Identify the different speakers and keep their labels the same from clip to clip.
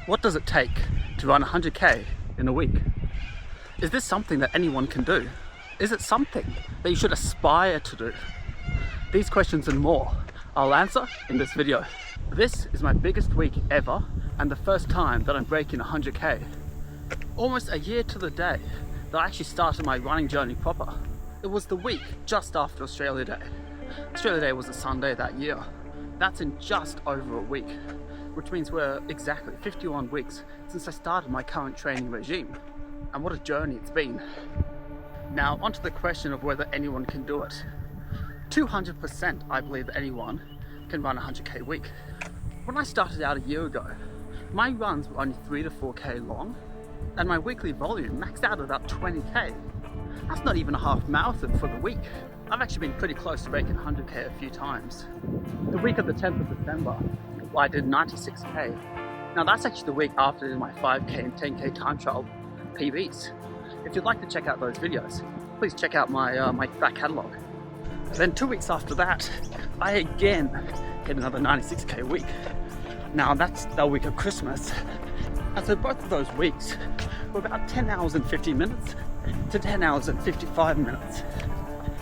Speaker 1: What does it take to run 100k in a week? Is this something that anyone can do? Is it something that you should aspire to do? These questions and more I'll answer in this video. This is my biggest week ever and the first time that I'm breaking 100k. Almost a year to the day that I actually started my running journey proper. It was the week just after Australia Day. Australia Day was a Sunday that year. That's in just over a week, which means we're exactly 51 weeks since I started my current training regime. And what a journey it's been. Now onto the question of whether anyone can do it. 200% I believe that anyone can run a 100k week. When I started out a year ago, my runs were only 3 to 4k long, and my weekly volume maxed out at about 20k. That's not even a half marathon for the week. I've actually been pretty close to breaking 100k a few times. The week of the 10th of December, I did 96k. Now that's actually the week after I did my 5k and 10k time trial PBs. If you'd like to check out those videos, please check out my back catalogue. Then 2 weeks after that, I again hit another 96k week. Now that's the week of Christmas. And so both of those weeks were about 10 hours and 50 minutes to 10 hours and 55 minutes.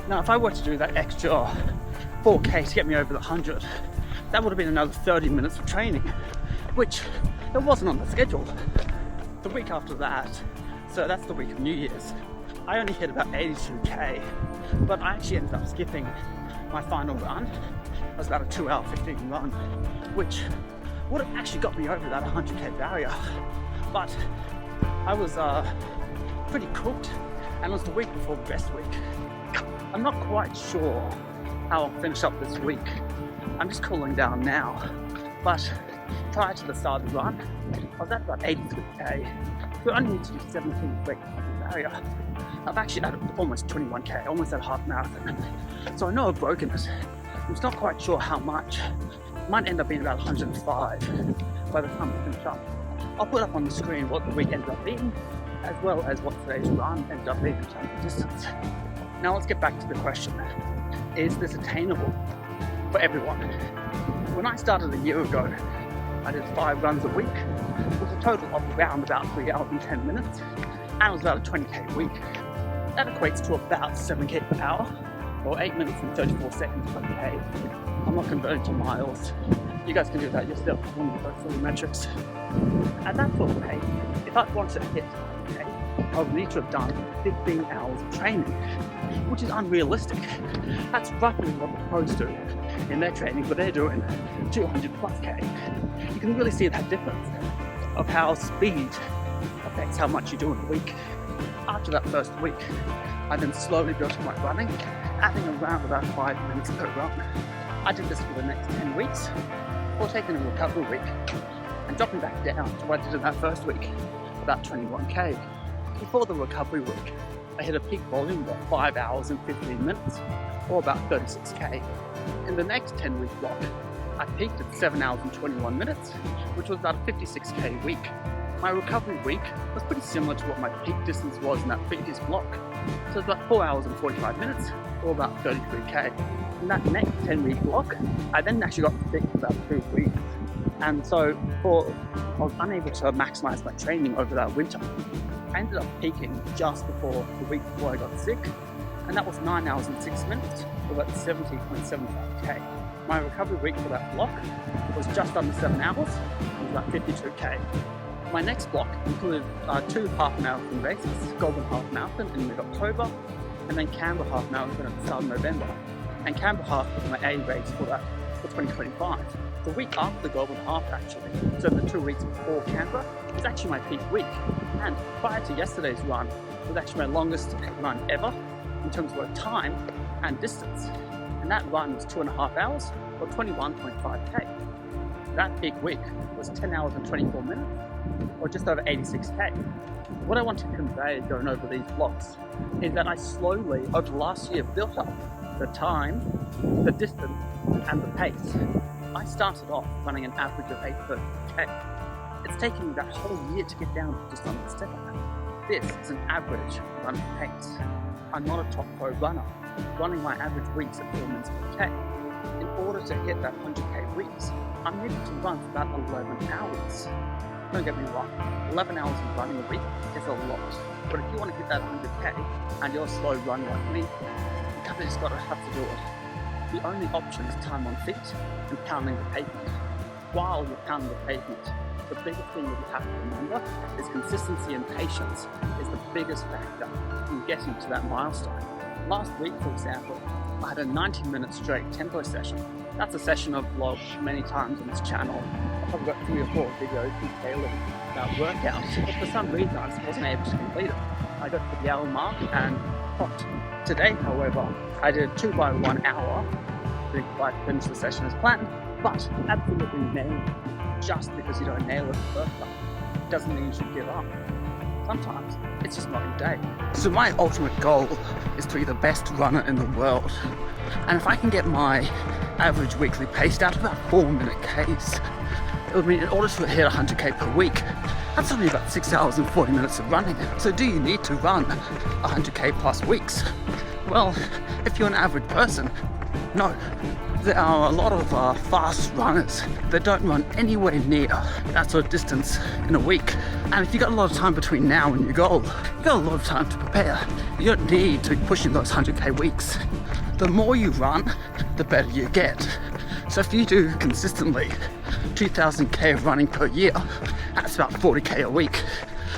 Speaker 1: Now if I were to do that extra 4k to get me over the 100, that would have been another 30 minutes of training, which it wasn't on the schedule. The week after that, so that's the week of New Year's, I only hit about 82k, but I actually ended up skipping my final run. It was about a 2 hour 15 run, which would have actually got me over that 100k barrier. But I was pretty cooked, and it was the week before the best week. I'm not quite sure how I'll finish up this week. I'm just cooling down now. But prior to the start of the run, I was at about 83k. We only need to do 17 weeks on the barrier. I've actually had almost 21k, almost at a half marathon. So I know I've broken it. I'm just not quite sure how much. It might end up being about 105 by the time I finish up. I'll put up on the screen what the week ended up being, as well as what today's run ended up being in terms of distance. Now let's get back to the question. Is this attainable for everyone? When I started a year ago, I did 5 runs a week, with a total of around about 3 hours and 10 minutes, and it was about a 20k week. That equates to about 7k per hour, or 8 minutes and 34 seconds per k. I'm not converting to miles. You guys can do that yourself if you want to go through the metrics. At that sort of pace, if I wanted to hit 20k, I would need to have done 15 hours of training, which is unrealistic. That's roughly what the pros do in their training, but they're doing 200 plus k. You can really see that difference of how speed affects how much you do in a week. After that first week, I then slowly built up my running, adding around about 5 minutes per run. I did this for the next 10 weeks, before taking a recovery week and dropping back down to what I did in that first week, about 21k. Before the recovery week, I hit a peak volume of 5 hours and 15 minutes, or about 36k. In the next 10-week block, I peaked at 7 hours and 21 minutes, which was about a 56k week. My recovery week was pretty similar to what my peak distance was in that previous block. So it's about 4 hours and 45 minutes, or about 33k. In that next 10-week block, I then actually got sick for about 2 weeks. And so I was unable to maximize my training over that winter. I ended up peaking just before the week before I got sick, and that was 9 hours and 6 minutes, or about 70.75k. My recovery week for that block was just under 7 hours, it was about 52k. My next block included 2 half marathon races, Golden Half Marathon in mid-October, and then Canberra Half Marathon at the start of November. And Canberra Half was my A race for 2025. The week after the Golden Half actually, so the 2 weeks before Canberra, was actually my peak week. And prior to yesterday's run, it was actually my longest run ever in terms of both time and distance. And that run was 2.5 hours, or 21.5k. That peak week was 10 hours and 24 minutes, or just over 86k. What I want to convey going over these blocks is that I slowly, over the last year, built up the time, the distance, and the pace. I started off running an average of 8:30k. It's taken me that whole year to get down to just under 7. This is an average running pace. I'm not a top pro runner, running my average weeks at 4 minutes per k. In order to hit that 100k weeks, I'm needing to run for about 11 hours. Don't get me wrong, 11 hours of running a week is a lot. But if you want to hit that 100k and you're a slow runner like me, you kind of just gotta have to do it. The only option is time on feet and pounding the pavement. While you're pounding the pavement, the biggest thing that you have to remember is consistency and patience is the biggest factor in getting to that milestone. Last week, for example, I had a 90-minute straight tempo session. That's a session I've vlogged many times on this channel. I've probably got 3 or 4 videos detailing that workout, but for some reason I just wasn't able to complete it. I got to the hour mark and stopped. Today, however, I did 2 by 1 hour. Didn't quite finish the session as planned, but absolutely nailed it. Just because you don't nail it the first time doesn't mean you should give up. Sometimes it's just not your day. So my ultimate goal is to be the best runner in the world. And if I can get my average weekly pace down to about 4-minute Ks, it would mean in order to hit 100k per week, that's only about 6 hours and 40 minutes of running. So do you need to run 100k plus weeks? Well, if you're an average person, no. There are a lot of fast runners that don't run anywhere near that sort of distance in a week. And if you've got a lot of time between now and your goal, you've got a lot of time to prepare. You don't need to be pushing those 100k weeks. The more you run, the better you get. So if you do consistently 2,000k of running per year, that's about 40k a week.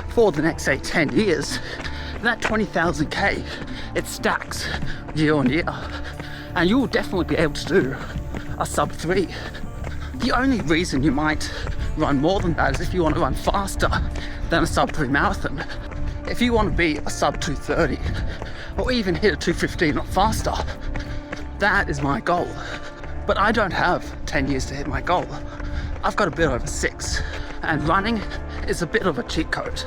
Speaker 1: For the next, say, 10 years, that 20,000k, it stacks year on year. And you'll definitely be able to do a sub 3. The only reason you might run more than that is if you want to run faster than a sub 3 marathon. If you want to be a sub 230 or even hit a 215 or faster, that is my goal. But I don't have 10 years to hit my goal. I've got a bit over 6, and running is a bit of a cheat code.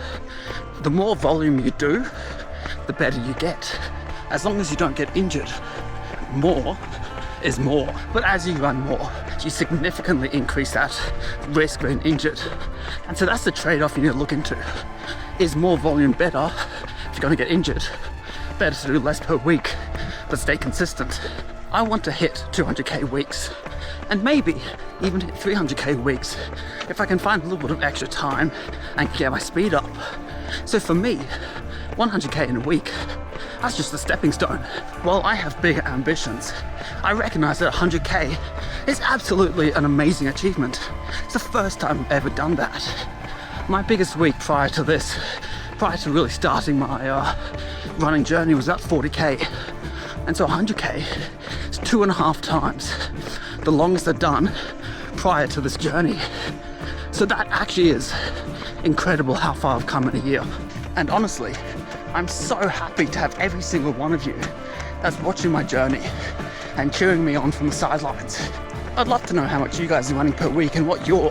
Speaker 1: The more volume you do, the better you get. As long as you don't get injured, more is more. But as you run more, you significantly increase that risk of being injured. And so that's the trade-off you need to look into. Is more volume better if you're going to get injured? Better to do less per week, but stay consistent. I want to hit 200k weeks, and maybe even hit 300k weeks if I can find a little bit of extra time and get my speed up. So for me, 100k in a week, that's just a stepping stone. While I have bigger ambitions, I recognize that 100k is absolutely an amazing achievement. It's the first time I've ever done that. My biggest week prior to this, prior to really starting my running journey, was about 40k. And so 100k is 2.5 times the longest I've done prior to this journey. So that actually is incredible how far I've come in a year. And honestly, I'm so happy to have every single one of you that's watching my journey and cheering me on from the sidelines. I'd love to know how much you guys are running per week and what your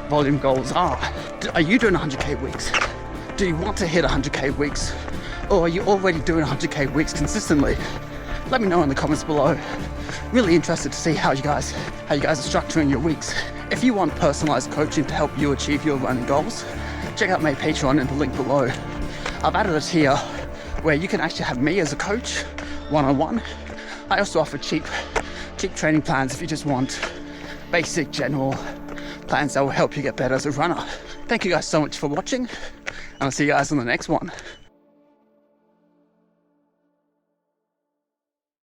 Speaker 1: volume goals are. Are you doing 100k weeks? Do you want to hit 100k weeks? Or are you already doing 100k weeks consistently? Let me know in the comments below. Really interested to see how you guys are structuring your weeks. If you want personalized coaching to help you achieve your running goals, check out my Patreon in the link below. I've added a tier where you can actually have me as a coach, one-on-one. I also offer cheap training plans if you just want basic general plans that will help you get better as a runner. Thank you guys so much for watching, and I'll see you guys on the next one.